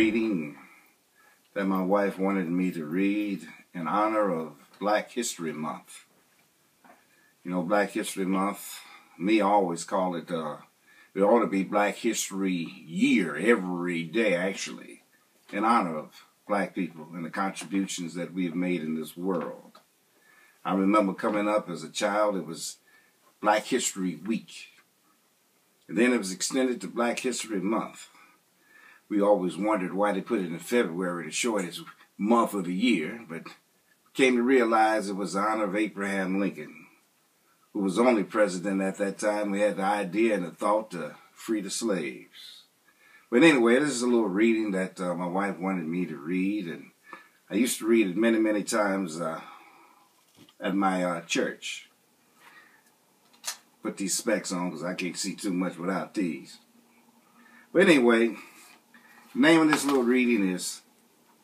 reading that my wife wanted me to read in honor of Black History Month. You know, Black History Month, me always call it, it ought to be Black History Year every day, actually, in honor of black people and the contributions that we have made in this world. I remember coming up as a child, it was Black History Week. And then it was extended to Black History Month. We always wondered why they put it in February, the shortest month of the year, but came to realize it was the honor of Abraham Lincoln, who was only president at that time. We had the idea and the thought to free the slaves. But anyway, this is a little reading that my wife wanted me to read, and I used to read it many, many times at my church. Put these specs on because I can't see too much without these. But anyway, the name of this little reading is,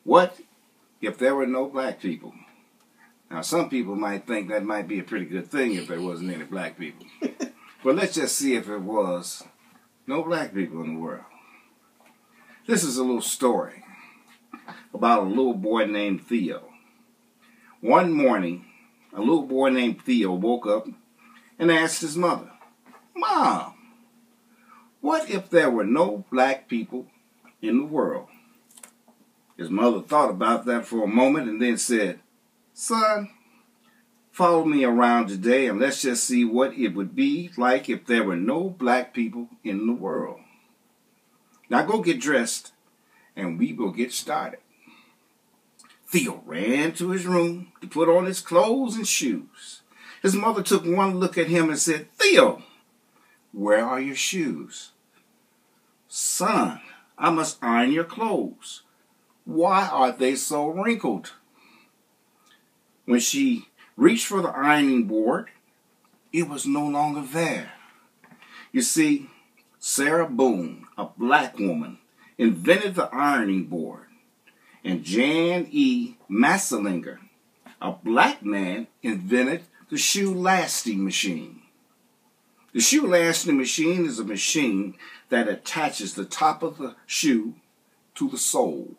What If There Were No Black People? Now, some people might think that might be a pretty good thing if there wasn't any black people. But let's just see if there was no black people in the world. This is a little story about a little boy named Theo. One morning, a little boy named Theo woke up and asked his mother, "Mom, what if there were no black people in the world?" His mother thought about that for a moment and then said, "Son, follow me around today and let's just see what it would be like if there were no black people in the world. Now go get dressed and we will get started." Theo ran to his room to put on his clothes and shoes. His mother took one look at him and said, "Theo, where are your shoes?" "Son, I must iron your clothes. Why are they so wrinkled?" When she reached for the ironing board, it was no longer there. You see, Sarah Boone, a black woman, invented the ironing board, and Jan E. Masselinger, a black man, invented the shoe lasting machine. The shoe lasting machine is a machine that attaches the top of the shoe to the sole.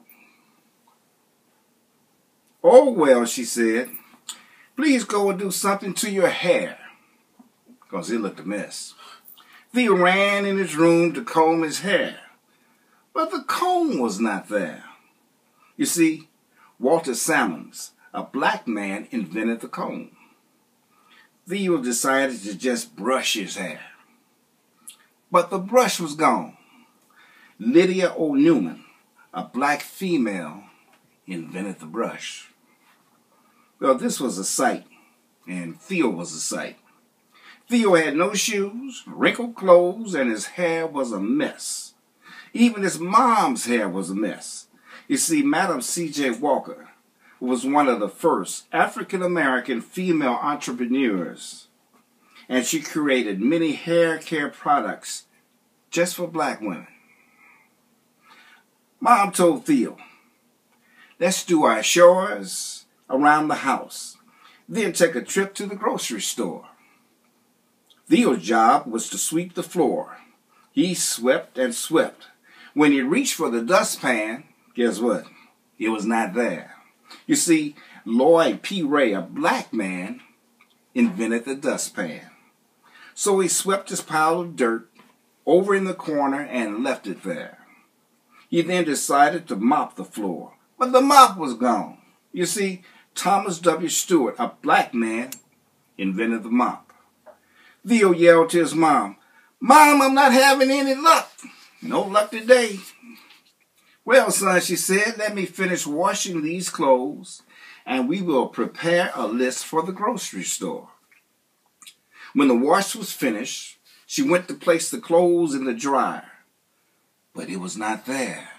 "Oh, well," she said, "please go and do something to your hair," because it looked a mess. Theo ran in his room to comb his hair, but the comb was not there. You see, Walter Sammons, a black man, invented the comb. Theo decided to just brush his hair, but the brush was gone. Lydia O. Newman, a black female, invented the brush. Well, this was a sight, and Theo was a sight. Theo had no shoes, wrinkled clothes, and his hair was a mess. Even his mom's hair was a mess. You see, Madam C.J. Walker was one of the first African-American female entrepreneurs, and she created many hair care products just for black women. Mom told Theo, "Let's do our chores around the house, then take a trip to the grocery store." Theo's job was to sweep the floor. He swept and swept. When he reached for the dustpan, guess what? It was not there. You see, Lloyd P. Ray, a black man, invented the dustpan. So he swept his pile of dirt over in the corner and left it there. He then decided to mop the floor, but the mop was gone. You see, Thomas W. Stewart, a black man, invented the mop. Theo yelled to his mom, "Mom, I'm not having any luck. No luck today." "Well, son," she said, "let me finish washing these clothes and we will prepare a list for the grocery store." When the wash was finished, she went to place the clothes in the dryer, but it was not there.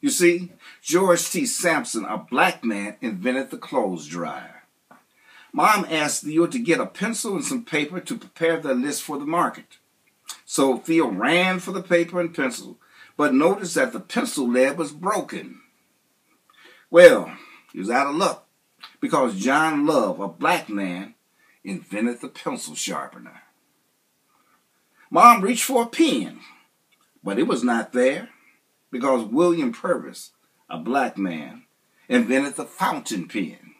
You see, George T. Sampson, a black man, invented the clothes dryer. Mom asked Theo to get a pencil and some paper to prepare the list for the market. So Theo ran for the paper and pencil, but noticed that the pencil lead was broken. Well, he was out of luck because John Love, a black man, invented the pencil sharpener. Mom reached for a pen, but it was not there. because William Purvis, a black man, invented the fountain pen.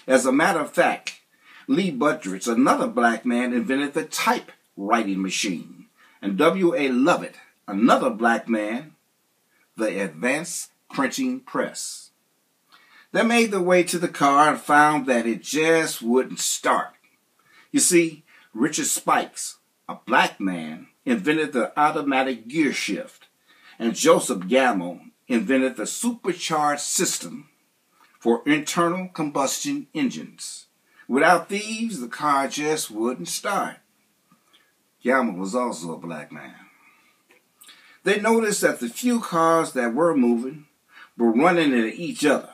As a matter of fact, Lee Buttrich, another black man, invented the typewriting machine. And W.A. Lovett, another black man, the advanced printing press. They made their way to the car and found that it just wouldn't start. You see, Richard Spikes, a black man, invented the automatic gear shift, and Joseph Gammel invented the supercharged system for internal combustion engines. Without these, the car just wouldn't start. Gammel was also a black man. They noticed that the few cars that were moving were running into each other,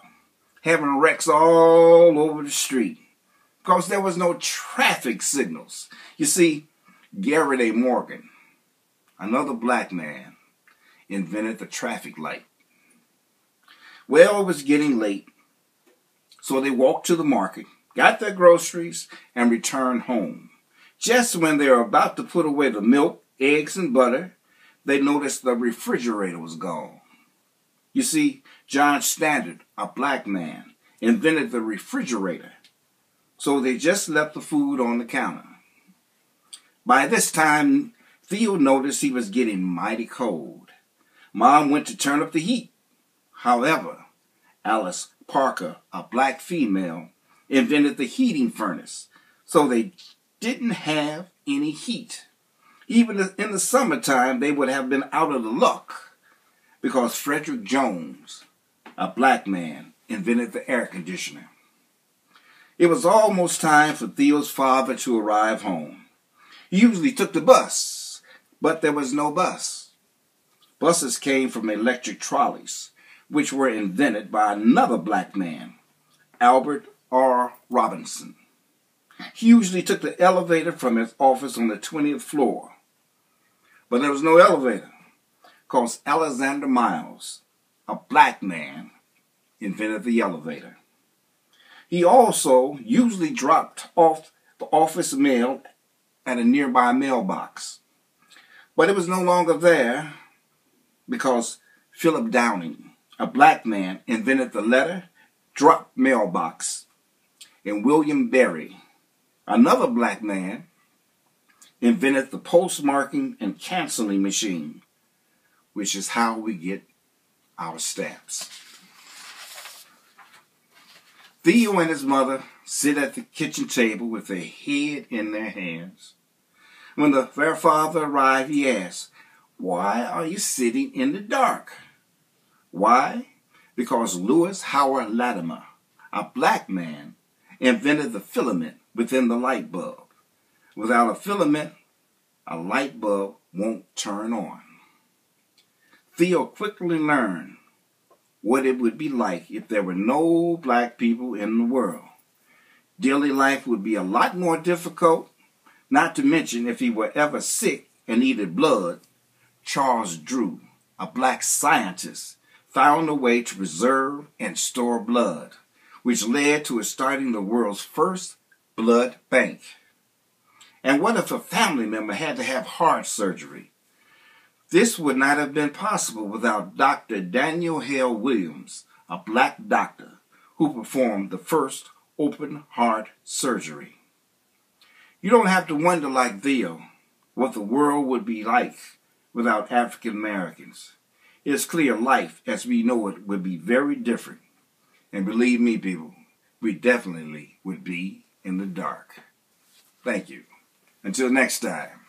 having wrecks all over the street, because there was no traffic signals. You see, Garrett A. Morgan, another black man, invented the traffic light. Well, it was getting late, so they walked to the market, got their groceries, and returned home. Just when they were about to put away the milk, eggs, and butter, they noticed the refrigerator was gone. You see, John Standard, a black man, invented the refrigerator, so they just left the food on the counter. By this time, Theo noticed he was getting mighty cold. Mom went to turn up the heat. However, Alice Parker, a black female, invented the heating furnace, so they didn't have any heat. Even in the summertime, they would have been out of the luck, because Frederick Jones, a black man, invented the air conditioner. It was almost time for Theo's father to arrive home. He usually took the bus, but there was no bus. Buses came from electric trolleys, which were invented by another black man, Albert R. Robinson. He usually took the elevator from his office on the 20th floor. But there was no elevator, because Alexander Miles, a black man, invented the elevator. He also usually dropped off the office mail at a nearby mailbox. But it was no longer there because Philip Downing, a black man, invented the letter drop mailbox. And William Berry, another black man, invented the postmarking and canceling machine, which is how we get our stamps. Theo and his mother sit at the kitchen table with their head in their hands. When their father arrived, he asked, "Why are you sitting in the dark?" Why? Because Lewis Howard Latimer, a black man, invented the filament within the light bulb. Without a filament, a light bulb won't turn on. Theo quickly learned what it would be like if there were no black people in the world. Daily life would be a lot more difficult, not to mention if he were ever sick and needed blood. Charles Drew, a black scientist, found a way to preserve and store blood, which led to his starting the world's first blood bank. And what if a family member had to have heart surgery? This would not have been possible without Dr. Daniel Hale Williams, a black doctor who performed the first open heart surgery. You don't have to wonder like Theo what the world would be like without African Americans. It's clear life as we know it would be very different. And believe me, people, we definitely would be in the dark. Thank you. Until next time.